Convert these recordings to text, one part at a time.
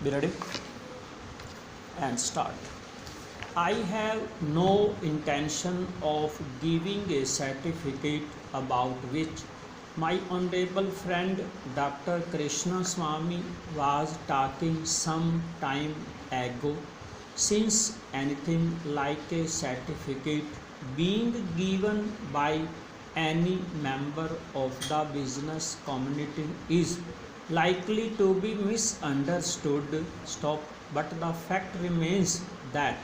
Be ready and start. I have no intention of giving a certificate about which my honorable friend Dr. Krishna Swami was talking some time ago, since anything like a certificate being given by any member of the business community is likely to be misunderstood. Stop. But the fact remains that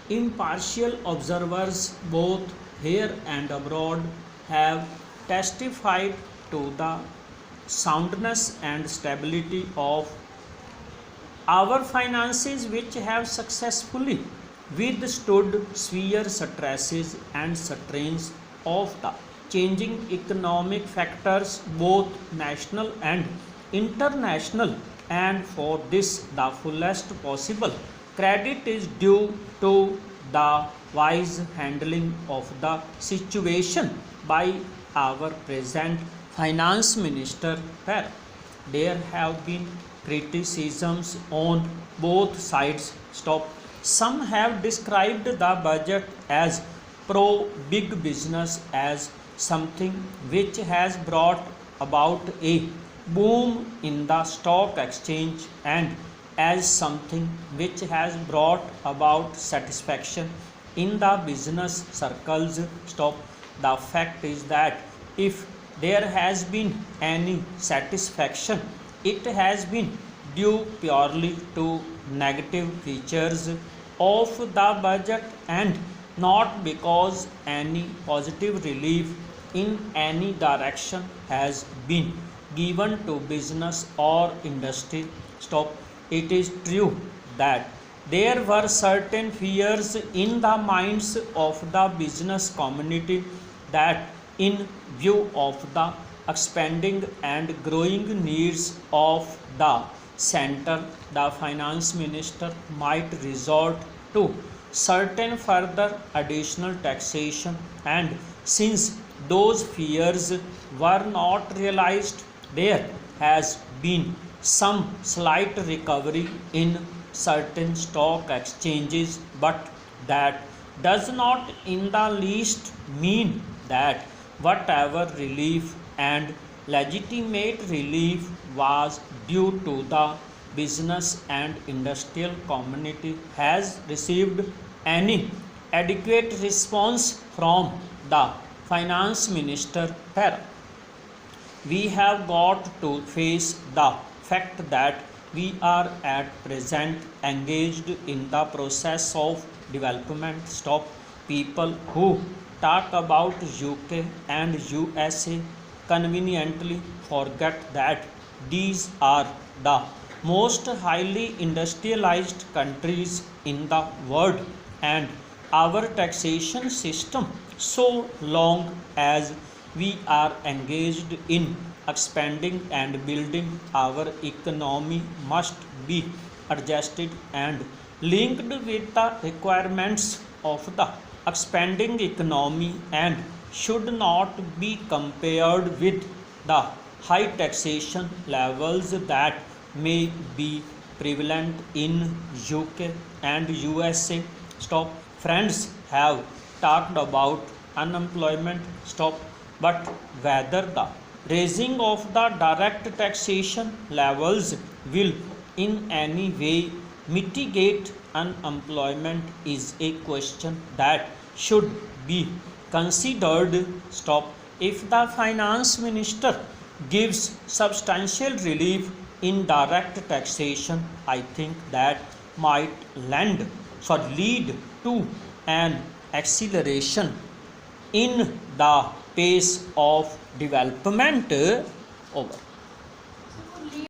impartial observers, both here and abroad, have testified to the soundness and stability of our finances, which have successfully withstood severe stresses and strains of the changing economic factors, both national and international, and for this the fullest possible credit is due to the wise handling of the situation by our present finance minister. There have been criticisms on both sides. Stop. Some have described the budget as pro big business, as something which has brought about a boom in the stock exchange, and as something which has brought about satisfaction in the business circles. Stop. The fact is that if there has been any satisfaction, it has been due purely to negative features of the budget, and not because any positive relief in any direction has been given to business or industry. Stop. It is true that there were certain fears in the minds of the business community that, in view of the expanding and growing needs of the center, the finance minister might resort to certain further additional taxation, and since those fears were not realized, there has been some slight recovery in certain stock exchanges, but that does not in the least mean that whatever relief and legitimate relief was due to the business and industrial community has received any adequate response from the finance minister. We have got to face the fact that we are at present engaged in the process of development. Stop. People who talk about UK and USA conveniently forget that these are the most highly industrialized countries in the world, and our taxation system, so long as we are engaged in expanding and building our economy, must be adjusted and linked with the requirements of the expanding economy, and should not be compared with the high taxation levels that may be prevalent in UK and USA. Stop. Friends have talked about unemployment. Stop. But whether the raising of the direct taxation levels will in any way mitigate unemployment is a question that should be considered. Stop. If the finance minister gives substantial relief in direct taxation, I think that might lead to an acceleration in the pace of development. Over.